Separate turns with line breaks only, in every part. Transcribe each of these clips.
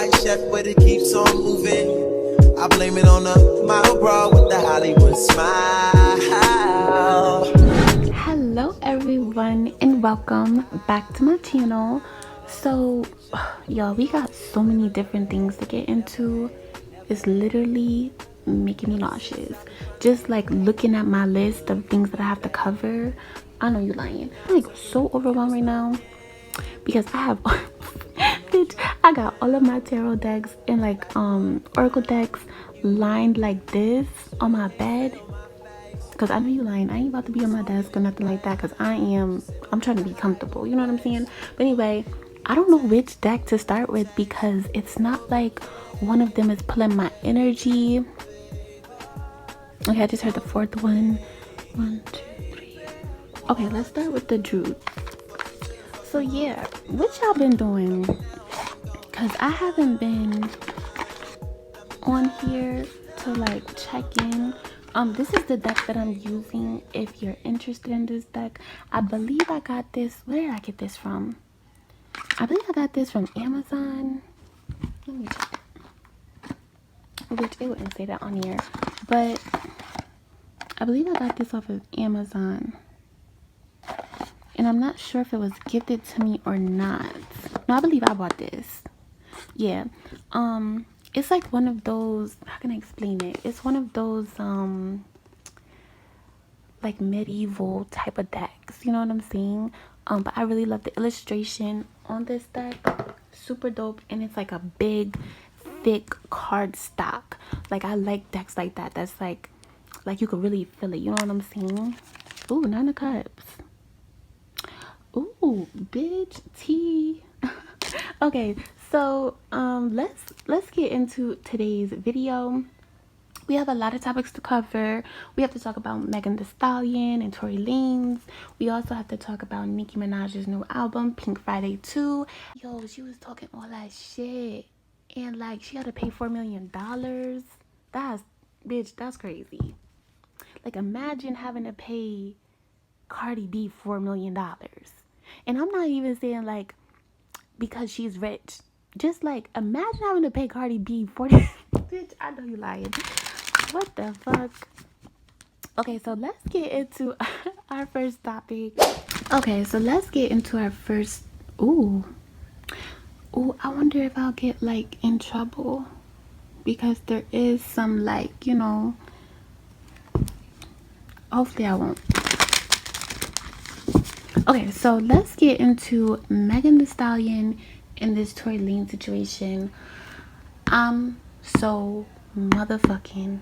white chef, but it keeps on moving. I blame it on the model bra with the Hollywood smile.
Hello everyone and welcome back to my channel. So y'all, we got so many different things to get into. It's literally making me nauseous just like looking at my list of things that I have to cover. I know you're lying. I'm like so overwhelmed right now because I have bitch, I got all of my tarot decks and like oracle decks lined like this on my bed. Because I know you lying. I ain't about to be on my desk or nothing like that. Because I'm trying to be comfortable. You know what I'm saying? But anyway, I don't know which deck to start with because it's not like one of them is pulling my energy. Okay, I just heard the fourth one. 1, 2, 3. Okay, let's start with the Druid. So yeah, what y'all been doing? Because I haven't been on here to like check in. This is the deck that I'm using if you're interested in this deck. I believe I got this. Where did I get this from? I believe I got this from Amazon. Let me check. Which it wouldn't say that on here. But I believe I got this off of Amazon. And I'm not sure if it was gifted to me or not. No, I believe I bought this. Yeah. It's like one of those, how can I explain it? It's one of those like medieval type of decks, you know what I'm saying? But I really love the illustration on this deck. Super dope. And it's like a big thick card stock. Like I like decks like that. That's like you could really feel it, you know what I'm saying? Ooh, 9 of Cups. Ooh, bitch, tea. Okay, so let's get into today's video. We have a lot of topics to cover. We have to talk about Megan Thee Stallion and Tory Lanez. We also have to talk about Nicki Minaj's new album, Pink Friday 2. Yo, she was talking all that shit. And like she had to pay $4 million. That's crazy. Like imagine having to pay Cardi B $4 million. And I'm not even saying like because she's rich. Just like imagine having to pay Cardi B 40. Bitch, I know you lying. What the fuck? Okay, so let's get into our first topic. Okay, so let's get into our first. Ooh, I wonder if I'll get like in trouble because there is some like, you know. Hopefully I won't. Okay, so let's get into Megan Thee Stallion and this Tory Lanez situation. I'm so motherfucking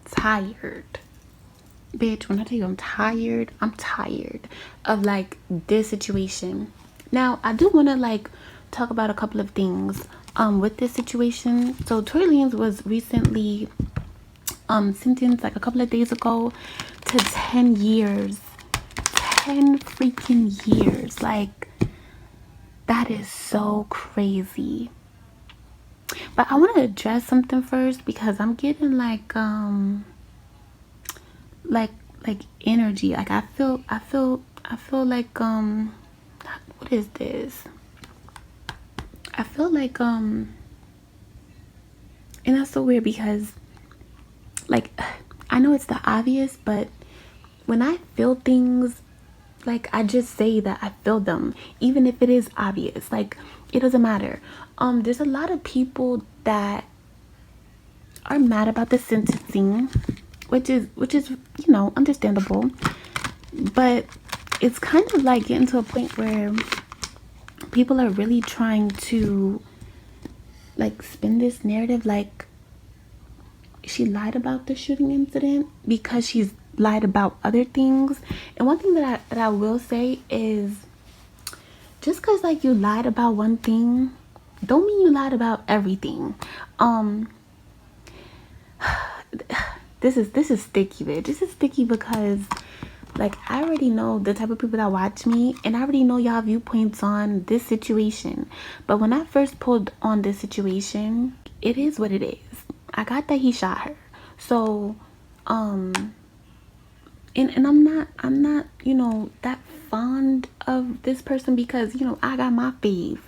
tired. Bitch, when I tell you I'm tired of like this situation. Now, I do want to like talk about a couple of things with this situation. So Tory Lanez was recently sentenced like a couple of days ago to 10 years. 10 freaking years. Like that is so crazy. But I want to address something first because I'm getting like energy. Like I feel like what is this? I feel like and that's so weird because like I know it's the obvious, but when I feel things, like I just say that I feel them, even if it is obvious. Like it doesn't matter. There's a lot of people that are mad about the sentencing, which is you know understandable, but it's kind of like getting to a point where people are really trying to like spin this narrative like she lied about the shooting incident because she's lied about other things. And one thing that I will say is just because like you lied about one thing don't mean you lied about everything. This is sticky, bitch. This is sticky because like I already know the type of people that watch me and I already know y'all viewpoints on this situation. But when I first pulled on this situation, it is what it is. I got that he shot her. So and I'm not, you know, that fond of this person because, you know, I got my fave.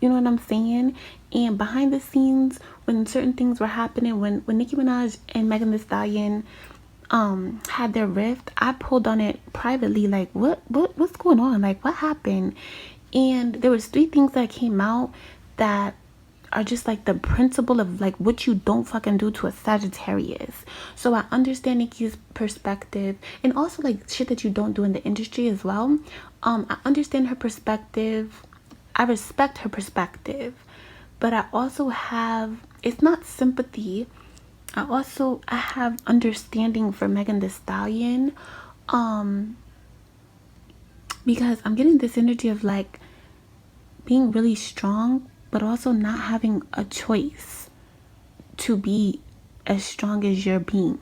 You know what I'm saying? And behind the scenes, when certain things were happening, when Nicki Minaj and Megan Thee Stallion had their rift, I pulled on it privately, like what's going on? Like what happened? And there was 3 things that came out that are just like the principle of like what you don't fucking do to a Sagittarius. So I understand Nikki's perspective, and also like shit that you don't do in the industry as well. I understand her perspective. I respect her perspective, but I also have, it's not sympathy, I have understanding for Megan Thee Stallion, because I'm getting this energy of like being really strong, but also not having a choice to be as strong as you're being.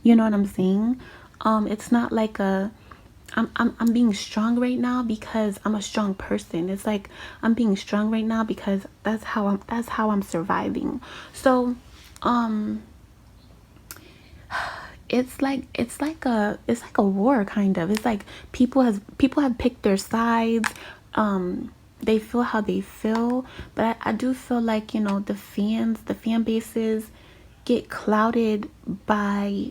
You know what I'm saying? It's not like I'm being strong right now because I'm a strong person. It's like I'm being strong right now because that's how I'm surviving. So it's like a war kind of. It's like people have picked their sides. They feel how they feel, but I do feel like, you know, the fan bases get clouded by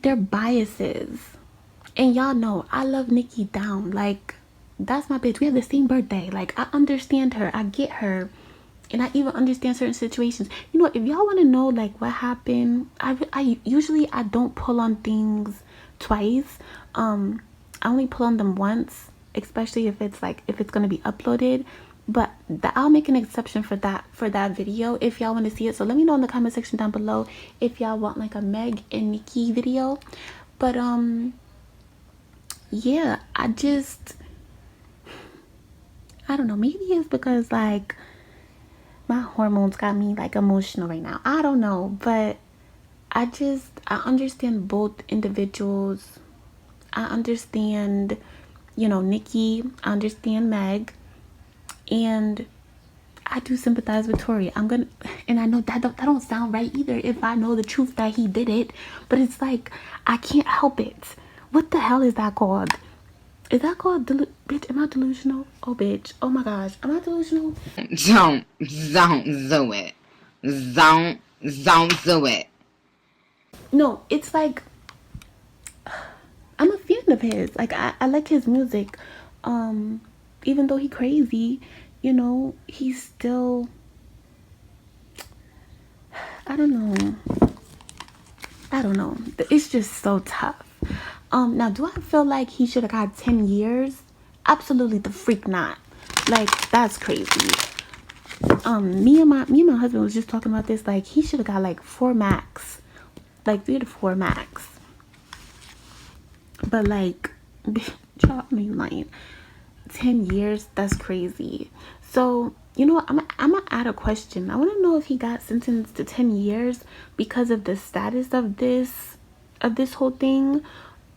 their biases. And y'all know I love Nikki down. Like, that's my bitch. We have the same birthday. Like, I understand her. I get her. And I even understand certain situations. You know, if y'all want to know like what happened, I usually I don't pull on things twice. I only pull on them once, especially if it's gonna be uploaded. But I'll make an exception for that video if y'all want to see it. So let me know in the comment section down below if y'all want like a Meg and Nikki video. But yeah, I don't know, maybe it's because like my hormones got me like emotional right now. I don't know, but I understand both individuals. I understand, you know, Nikki, I understand Meg, and I do sympathize with Tory. And I know that don't sound right either if I know the truth that he did it, but it's like I can't help it. What the hell is that called? Is that called bitch? Am I delusional? Oh bitch! Oh my gosh! Am I delusional?
Don't do it. Don't do it.
No, it's like I'm a fan of his. Like I like his music. Even though he crazy, you know, he's still, I don't know. It's just so tough. Now do I feel like he should have got 10 years? Absolutely the freak not. Like that's crazy. Me and my husband was just talking about this. Like he should have got like 4 max. Like 3 to 4 max. But like, y'all, I mean, lying. 10 years, that's crazy. So you know what, I'm gonna add a question. I want to know if he got sentenced to 10 years because of the status of this whole thing,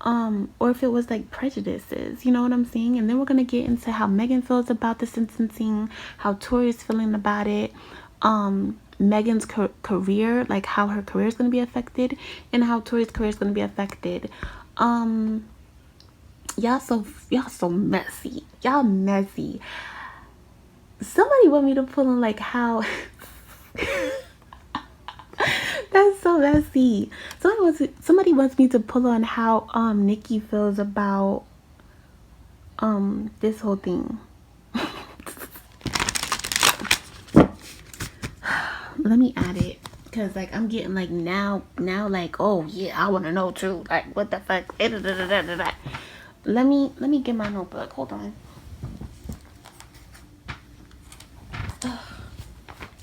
or if it was like prejudices, you know what I'm saying? And then we're gonna get into how Megan feels about the sentencing, how Tory is feeling about it, Megan's career, like how her career is gonna be affected, and how Tory's career is gonna be affected. Y'all so messy. Y'all messy. Somebody want me to pull on like how that's so messy. Somebody wants me to pull on how Nikki feels about this whole thing. Let me add it, because like I'm getting like now like, oh yeah, I want to know too, like what the fuck. Let me get my notebook. Hold on.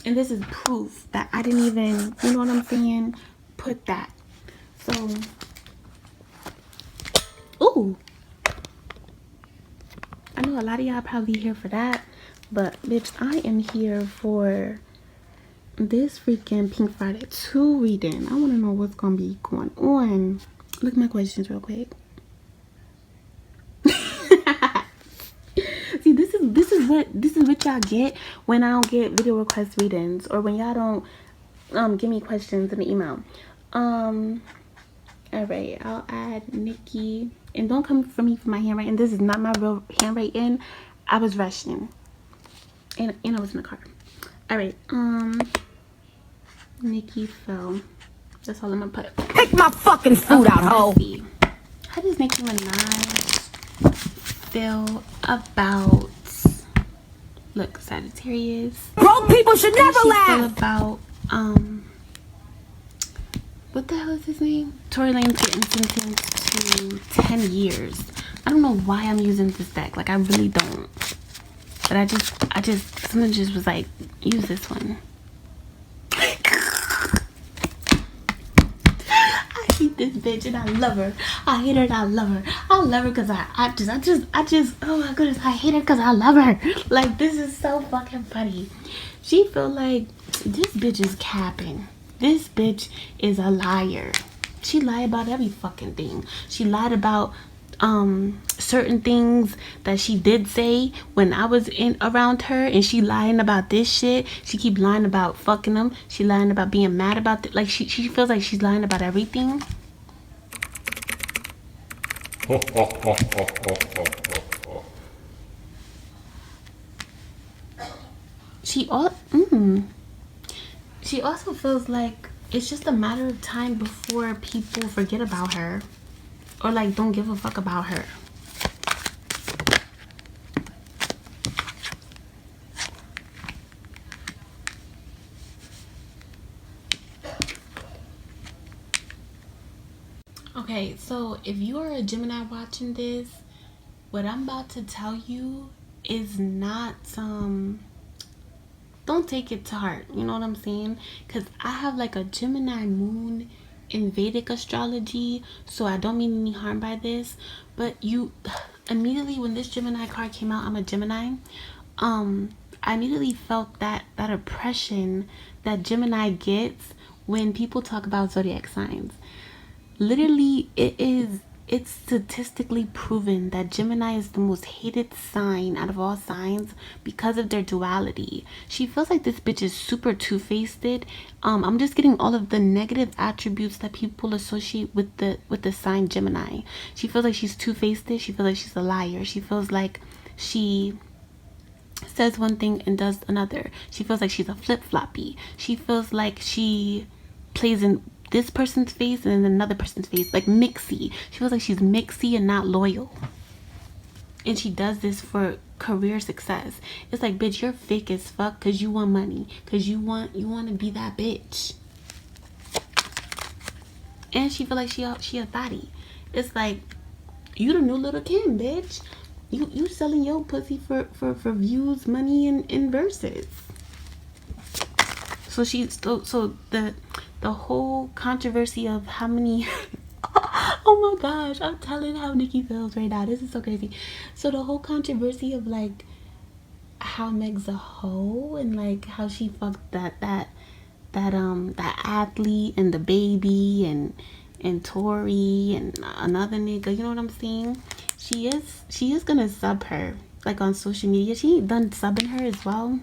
And this is proof that I didn't even, you know what I'm saying, put that. So, ooh, I know a lot of y'all probably here for that, but bitch, I am here for this freaking Pink Friday 2 reading. I want to know what's gonna be going on. Look at my questions real quick. See, this is what y'all get when I don't get video request readings, or when y'all don't give me questions in the email. All right, I'll add Nikki. And don't come for me for my handwriting. This is not my real handwriting. I was rushing. And I was in the car. Alright, Nikki fell. That's all I'm gonna put.
Pick my fucking food out, ho!
How does Nicki Minaj feel about, look, Sagittarius?
Broke people should never
Feel
laugh!
about, what the hell is his name? Tory Lanez getting sentenced to 10 years. I don't know why I'm using this deck. Like, I really don't. But I just, someone just was like, use this one. I hate this bitch and I love her. I hate her and I love her. I love her because I just, oh my goodness, I hate her because I love her. Like, this is so fucking funny. She feel like this bitch is capping. This bitch is a liar. She lied about every fucking thing. She lied about certain things that she did say when I was in around her, and she lying about this shit. She keep lying about fucking them. She lying about being mad about it. Like she feels like she's lying about everything. She also feels like it's just a matter of time before people forget about her, or like don't give a fuck about her. Okay, so if you are a Gemini watching this, what I'm about to tell you is not don't take it to heart, you know what I'm saying? Because I have like a Gemini moon in Vedic astrology, so I don't mean any harm by this. But you immediately, when this Gemini card came out, I'm a Gemini, I immediately felt that oppression that Gemini gets when people talk about zodiac signs. Literally, it's statistically proven that Gemini is the most hated sign out of all signs because of their duality. She feels like this bitch is super two-faced. I'm just getting all of the negative attributes that people associate with the sign Gemini. She feels like she's two-faced. She feels like she's a liar. She feels like she says one thing and does another. She feels like she's a flip-floppy. She feels like she plays in this person's face and then another person's face, like mixy. She feels like she's mixy and not loyal, and she does this for career success. It's like, bitch, you're fake as fuck because you want money, because you want to be that bitch. And she feel like she a thotty. It's like, you the new little Kim, bitch. You selling your pussy for views, money, and verses. So the whole controversy of how many oh my gosh, I'm telling how Nikki feels right now. This is so crazy. So the whole controversy of like how Meg's a hoe and like how she fucked that athlete and the baby and Tory and another nigga, you know what I'm saying? She is gonna sub her like on social media. She done subbing her as well.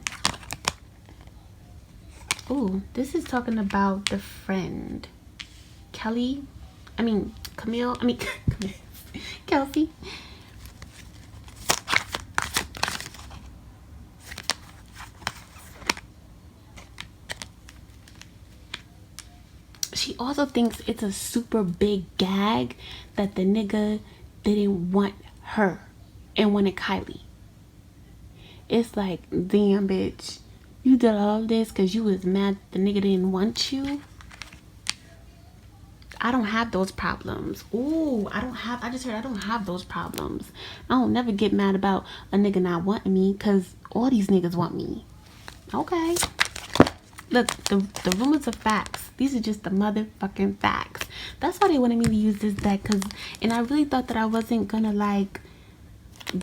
Oh, this is talking about the friend Kelsey. She also thinks it's a super big gag that the nigga didn't want her and wanted Kylie. It's like, damn, bitch. You did all this because you was mad the nigga didn't want you? I don't have those problems. Ooh, I just heard I don't have those problems. I don't never get mad about a nigga not wanting me because all these niggas want me. Okay. Look, the rumors are facts. These are just the motherfucking facts. That's why they wanted me to use this deck, and I really thought that I wasn't gonna like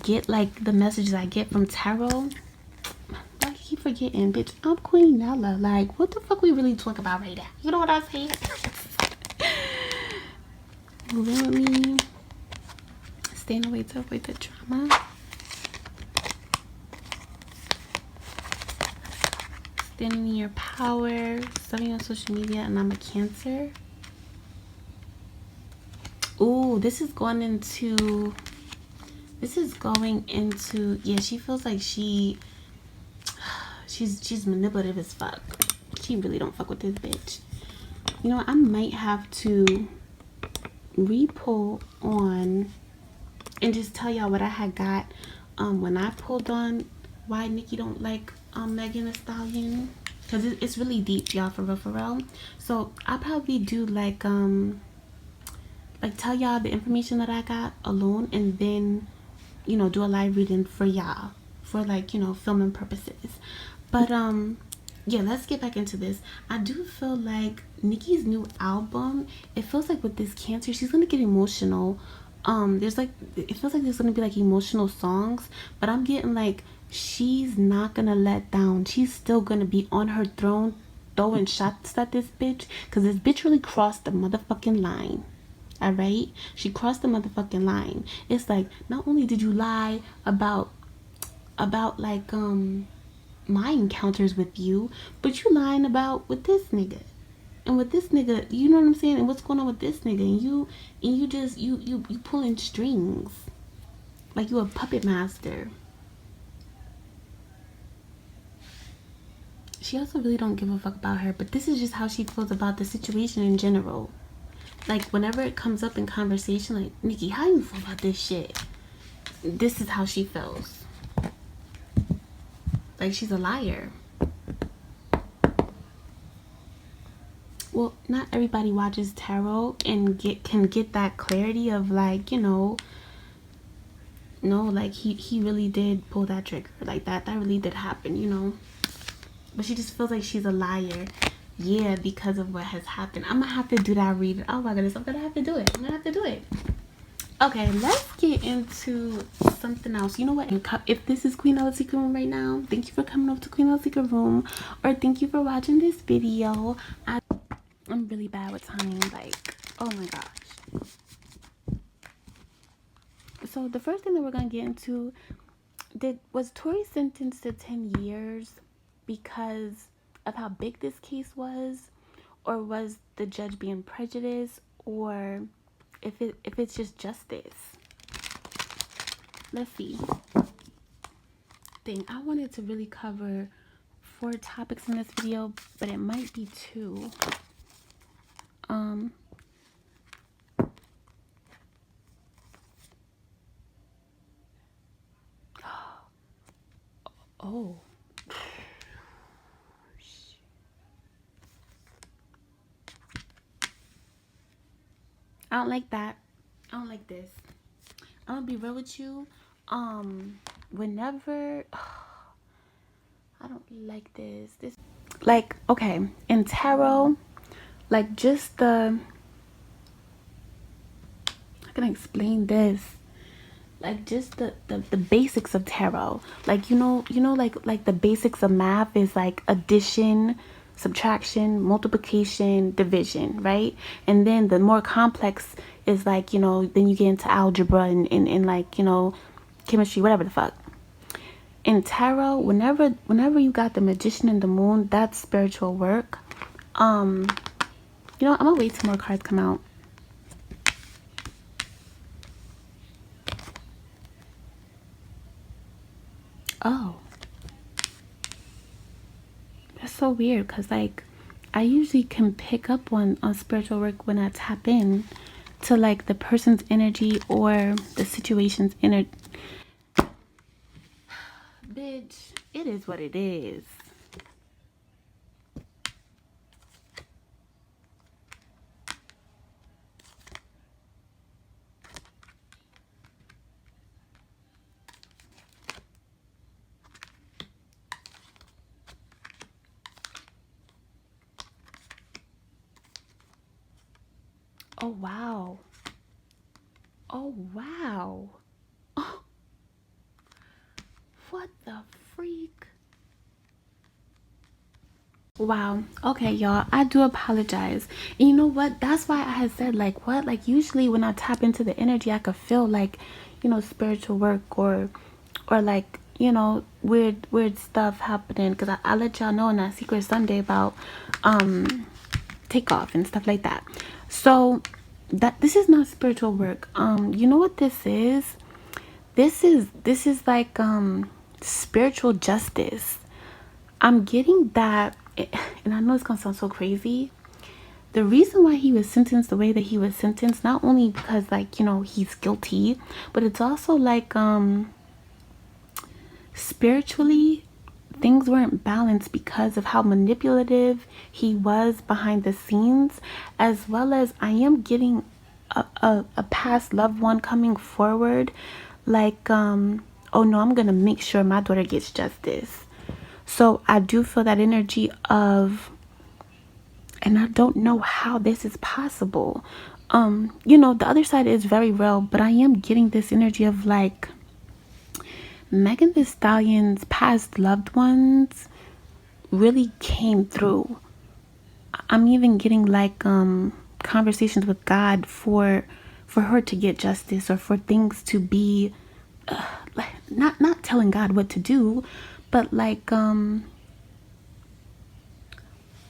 get like the messages I get from tarot. I keep forgetting, bitch, I'm Queen Nella. Like, what the fuck we really talk about right now? You know what I'm saying? Let me stay away to avoid the drama. Standing in your power, studying on social media, and I'm a Cancer. Ooh, this is going into, yeah, she feels like she's manipulative as fuck. She really don't fuck with this bitch. You know what? I might have to re-pull on and just tell y'all what I had got when I pulled on why Nikki don't like Megan Thee Stallion, because it's really deep, y'all, for real. So I'll probably do like tell y'all the information that I got alone, and then, you know, do a live reading for y'all for, like, you know, filming purposes. But yeah, let's get back into this. I do feel like Nikki's new album, it feels like with this Cancer, she's gonna get emotional. There's like, it feels like there's gonna be like emotional songs, but I'm getting like she's not gonna let down. She's still gonna be on her throne throwing shots at this bitch, because this bitch really crossed the motherfucking line. All right, she crossed the motherfucking line. It's like, not only did you lie about like my encounters with you, but you lying about with this nigga, and with this nigga, you know what I'm saying, and what's going on with this nigga, and you just you pulling strings like you a puppet master. She also really don't give a fuck about her, but this is just how she feels about the situation in general. Like, whenever it comes up in conversation, like, Nikki, how you feel about this shit? This is how she feels. Like, she's a liar. Well, not everybody watches tarot and can get that clarity of, like, you know, no, like, he really did pull that trigger. Like, that really did happen, you know. But she just feels like she's a liar. Yeah, because of what has happened. I'm gonna have to do that reading. Oh my goodness, I'm gonna have to do it. Okay, let's get into something else. You know what? If this is Queen Ella's Secret Room right now, thank you for coming over to Queen Ella's Secret Room, or thank you for watching this video. I'm really bad with time. Like, oh my gosh. So the first thing that we're gonna get into, was Tory sentenced to 10 years because of how big this case was, or was the judge being prejudiced, or if it's just justice? Let's see. I wanted to really cover 4 topics in this video, but it might be 2. Oh, I don't like that. I don't like this. I'm gonna be real with you. Whenever I don't like this. Like, okay, in tarot, like, just the, how can I explain this? Like, just the basics of tarot. Like, you know, like the basics of math is like addition, subtraction, multiplication, division, right? And then the more complex is like, you know, then you get into algebra and like, you know, chemistry, whatever the fuck. In tarot, whenever you got the Magician and the Moon, that's spiritual work. You know, I'm gonna wait till more cards come out. Oh, that's so weird, because like I usually can pick up on spiritual work when I tap in to like the person's energy or the situation's energy. Bitch, it is what it is. Oh wow. Oh wow. Oh. What the freak? Wow. Okay, y'all, I do apologize. And you know what? That's why I had said, like, what? Like, usually when I tap into the energy, I could feel like, you know, spiritual work or like, you know, weird stuff happening. Because I let y'all know in that Secret Sunday about takeoff and stuff like that. So that this is not spiritual work. You know what this is? This is like spiritual justice. I'm getting that, and I know it's gonna sound so crazy. The reason why he was sentenced the way that he was sentenced, not only because, like, you know, he's guilty, but it's also like spiritually things weren't balanced because of how manipulative he was behind the scenes, as well as I am getting a past loved one coming forward like oh no, I'm gonna make sure my daughter gets justice. So I do feel that energy of, and I don't know how this is possible. You know, the other side is very real, but I am getting this energy of like Megan Thee Stallion's past loved ones really came through. I'm even getting like conversations with God for her to get justice, or for things to be not telling God what to do, but like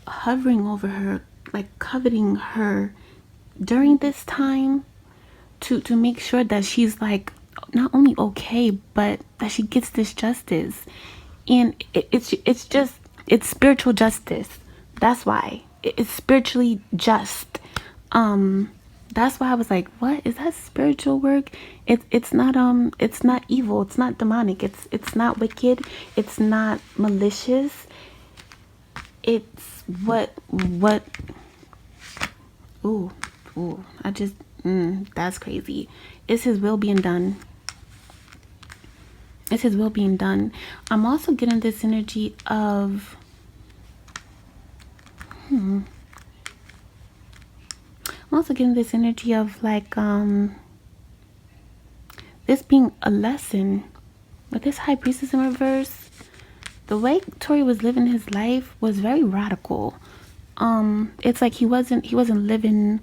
hovering over her, like coveting her during this time to make sure that she's like not only okay, but that she gets this justice. And it's spiritual justice. That's why it's spiritually just. That's why I was like, what is that spiritual work? It's not evil, it's not demonic, it's not wicked, it's not malicious. It's what ooh I just that's crazy. It's his will being done. It's his will being done. I'm also getting this energy of I'm also getting this energy of like this being a lesson with this high priestess in reverse. The way Tory was living his life was very radical. It's like he wasn't living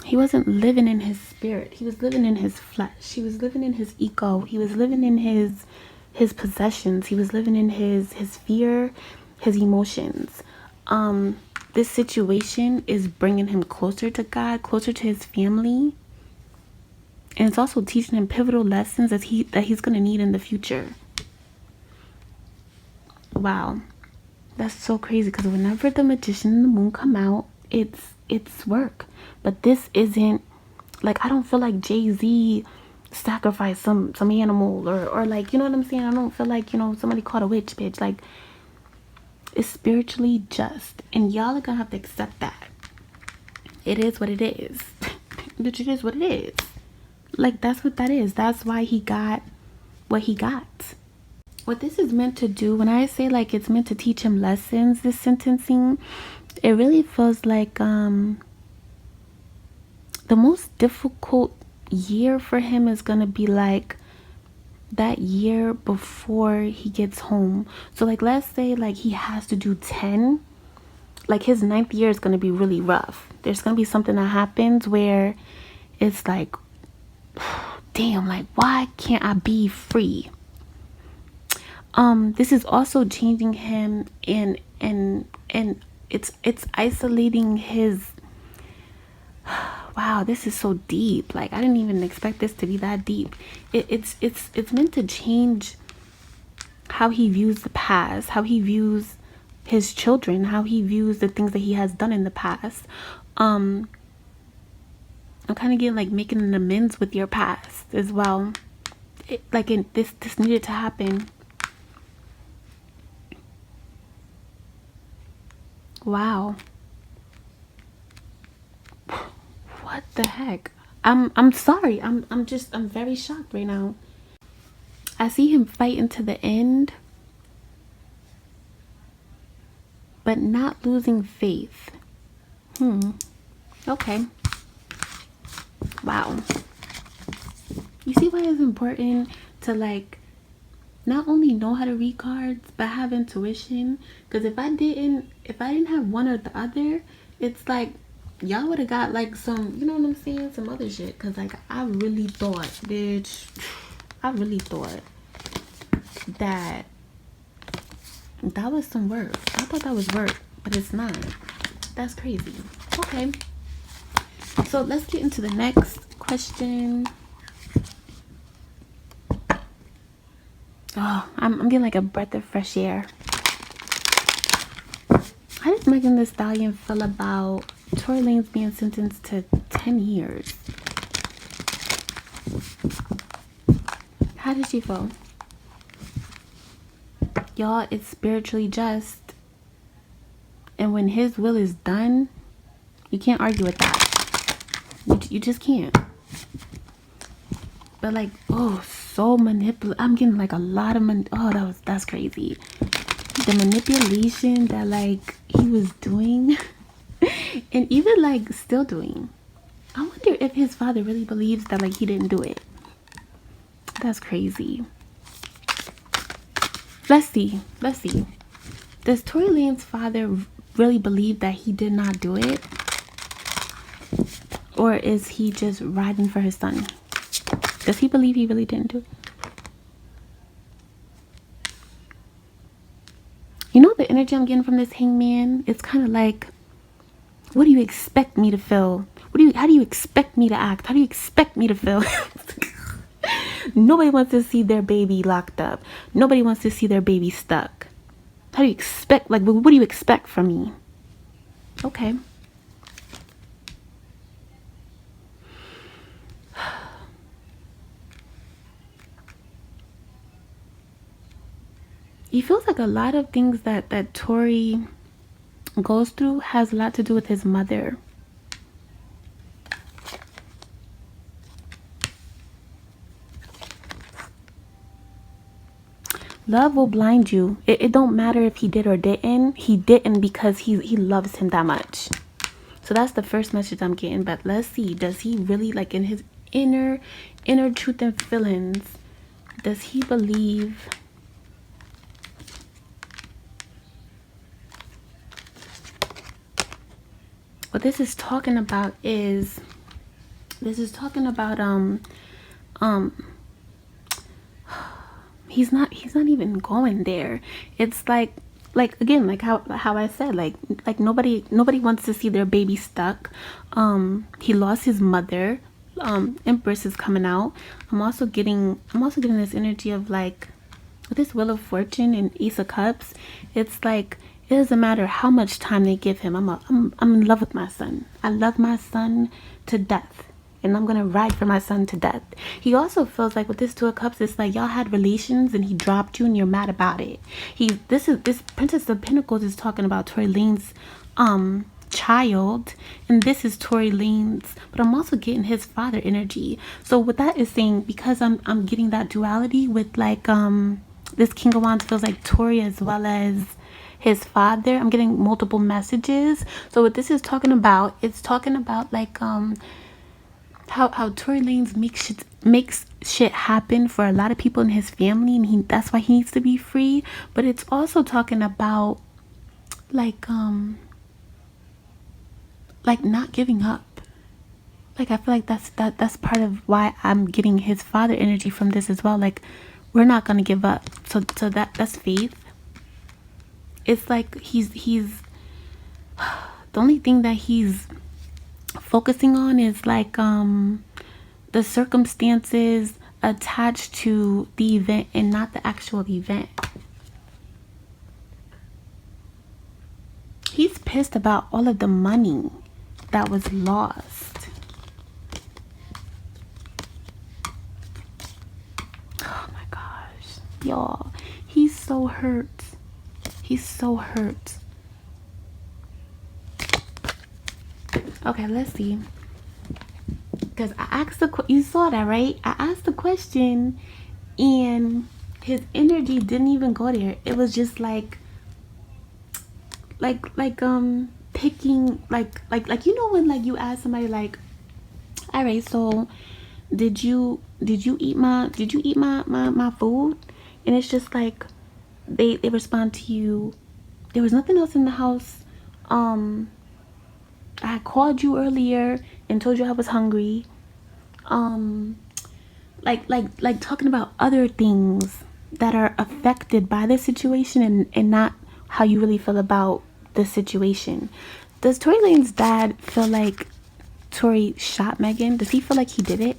in his spirit. He was living in his flesh. He was living in his ego. He was living in his possessions. He was living in his fear, his emotions. This situation is bringing him closer to God, closer to his family. And it's also teaching him pivotal lessons that he's going to need in the future. Wow. That's so crazy, because whenever the magician and the moon come out, it's work. But this isn't like, I don't feel like Jay-Z sacrificed some animal or like, you know what I'm saying? I don't feel like, you know, somebody called a witch bitch. Like, it's spiritually just, and y'all are gonna have to accept that. It is what it is. But it is what it is. Like, that's what that is. That's why he got what he got. What this is meant to do, when I say like it's meant to teach him lessons, this sentencing, it really feels like the most difficult year for him is gonna be like that year before he gets home. So like, let's say like he has to do 10, like his 9th year is gonna be really rough. There's gonna be something that happens where it's like, damn, like, why can't I be free? This is also changing him, and it's isolating his, wow, this is so deep. Like, I didn't even expect this to be that deep. It's meant to change how he views the past, how he views his children, how he views the things that he has done in the past. I'm kind of getting like making an amends with your past as well. This needed to happen. Wow. What the heck? I'm sorry. I'm very shocked right now. I see him fighting to the end, but not losing faith. Okay. Wow. You see why it's important to like not only know how to read cards, but have intuition? Because if I didn't have one or the other, it's like y'all would have got like some, you know what I'm saying, some other shit. Because like, I really thought, bitch, that was some work. I thought that was work, but it's not. That's crazy. Okay. So let's get into the next question. Oh, I'm getting like a breath of fresh air. How does Megan Thee Stallion feel about Tory Lanez being sentenced to 10 years? How did she feel? Y'all, it's spiritually just. And when his will is done, you can't argue with that. You just can't. But like, oh, so manipulative. I'm getting like a lot of that's crazy. The manipulation that like he was doing and even like still doing. I wonder if his father really believes that like he didn't do it. That's crazy. Let's see. Does Tory Lanez's father really believe that he did not do it? Or is he just riding for his son? Does he believe he really didn't do it? You know the energy I'm getting from this hangman? It's kind of like, what do you expect me to feel? How do you expect me to act? How do you expect me to feel? Nobody wants to see their baby locked up. Nobody wants to see their baby stuck. How do you expect, like, what do you expect from me? Okay. It feels like a lot of things that Tory goes through has a lot to do with his mother. Love will blind you. It don't matter if he did or didn't. He didn't because he loves him that much. So that's the first message I'm getting. But let's see. Does he really, like, in his inner truth and feelings, does he believe what this is talking about is he's not even going there. It's like again, like how I said, like nobody wants to see their baby stuck. He lost his mother. Empress is coming out. I'm also getting this energy of like with this Wheel of Fortune and Ace of Cups. It's like it doesn't matter how much time they give him. I'm in love with my son. I love my son to death. And I'm gonna ride for my son to death. He also feels like with this Two of Cups, it's like y'all had relations and he dropped you and you're mad about it. This Princess of Pentacles is talking about Tory Lanez's child, and this is Tory Lanez, but I'm also getting his father energy. So what that is saying, because I'm getting that duality with like this King of Wands feels like Tory as well as his father. I'm getting multiple messages. So what this is talking about, it's talking about like how Tory Lanez makes shit happen for a lot of people in his family, and that's why he needs to be free. But it's also talking about like not giving up. Like I feel like that's part of why I'm getting his father energy from this as well. Like we're not gonna give up. So that's faith. It's like he's the only thing that he's focusing on is like the circumstances attached to the event and not the actual event. He's pissed about all of the money that was lost. Oh my gosh, y'all, he's so hurt. He's so hurt. Okay, let's see. Because I asked you saw that, right? I asked the question and his energy didn't even go there. It was just like picking like you know when like you ask somebody like, all right, so did you eat my food? And it's just like they respond to you, there was nothing else in the house. I called you earlier and told you I was hungry. Like talking about other things that are affected by this situation and not how you really feel about the situation. Does Tory Lanez's dad feel like Tory shot Megan? Does he feel like he did it?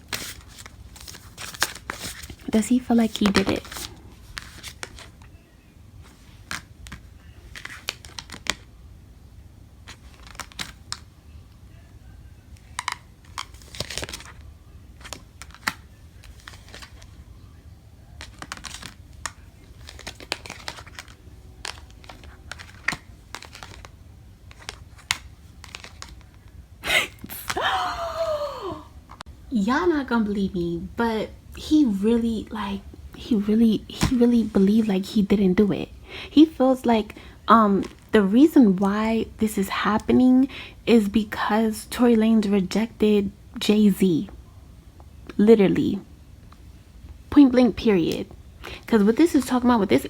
Does he feel like he did it? Y'all not gonna believe me, but he really believed like he didn't do it. He feels like the reason why this is happening is because Tory Lanez rejected Jay-Z. Literally. Point blank period. Because what this is talking about with this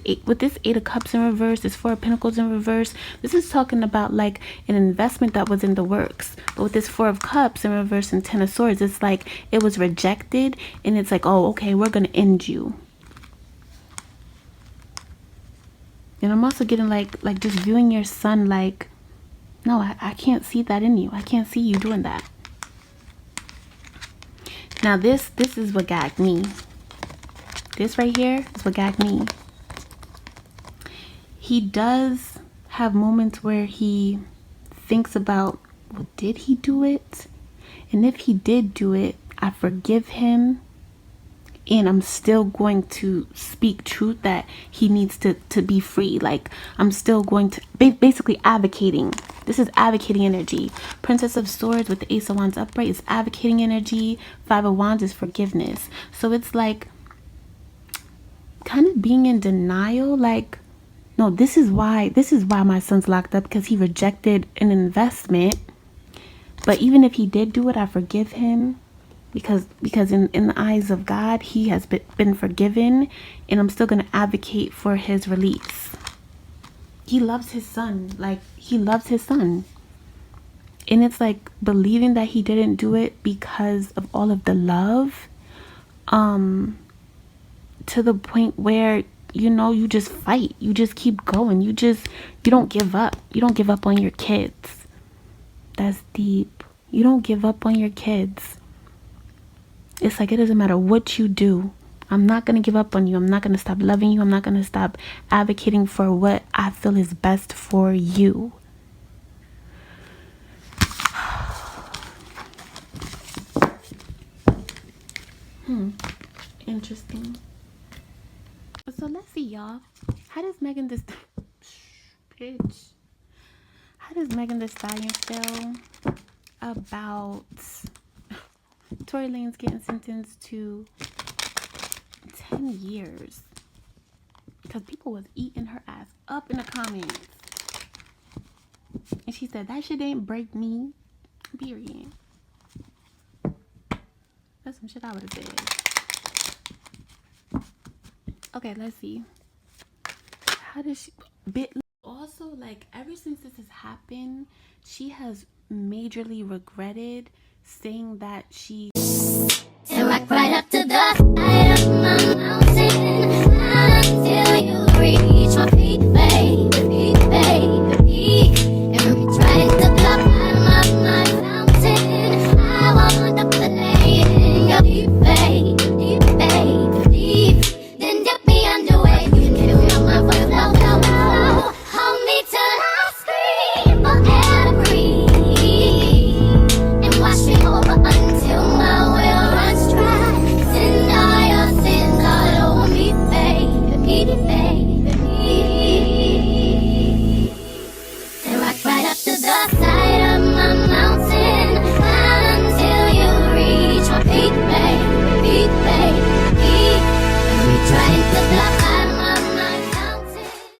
Eight of Cups in reverse, this Four of Pentacles in reverse, this is talking about like an investment that was in the works. But with this Four of Cups in reverse and Ten of Swords, it's like it was rejected, and it's like, oh, okay, we're gonna end you. And I'm also getting like just viewing your son like, no, I can't see that in you. I can't see you doing that. Now this is what gagged me. This right here is what gagged me. He does have moments where he thinks about, well, did he do it? And if he did do it, I forgive him. And I'm still going to speak truth that he needs to be free. Like, I'm still going to, basically advocating. This is advocating energy. Princess of Swords with the Ace of Wands upright is advocating energy. Five of Wands is forgiveness. So it's like, kind of being in denial, like, no, this is why my son's locked up, because he rejected an investment. But even if he did do it, I forgive him, because in the eyes of God, he has been forgiven, and I'm still going to advocate for his release. He loves his son. Like, he loves his son. And it's like believing that he didn't do it because of all of the love, to the point where, you know, you just fight, you just keep going, you don't give up. You don't give up on your kids. That's deep. You don't give up on your kids. It's like, it doesn't matter what you do, I'm not going to give up on you. I'm not going to stop loving you. I'm not going to stop advocating for what I feel is best for you. Interesting. So let's see, y'all. How does Megan Thee Stallion feel about Tory Lanez getting sentenced to 10 years? Because people was eating her ass up in the comments. And she said, that shit ain't break me. Period. That's some shit I would have said. Okay, let's see. How does she... Also, like, ever since this has happened, she has majorly regretted saying that she...
And walk right up to the side of my mountain until you reach my feet, baby, baby. And try to come out of my fountain. I want to play in your deep, baby, baby. Then dip me underway. You can feel my voice, low. Hold me till I scream forever, breathe. And wash me over until my will runs dry. Send all your sins all over me, baby, baby. And rock right up to the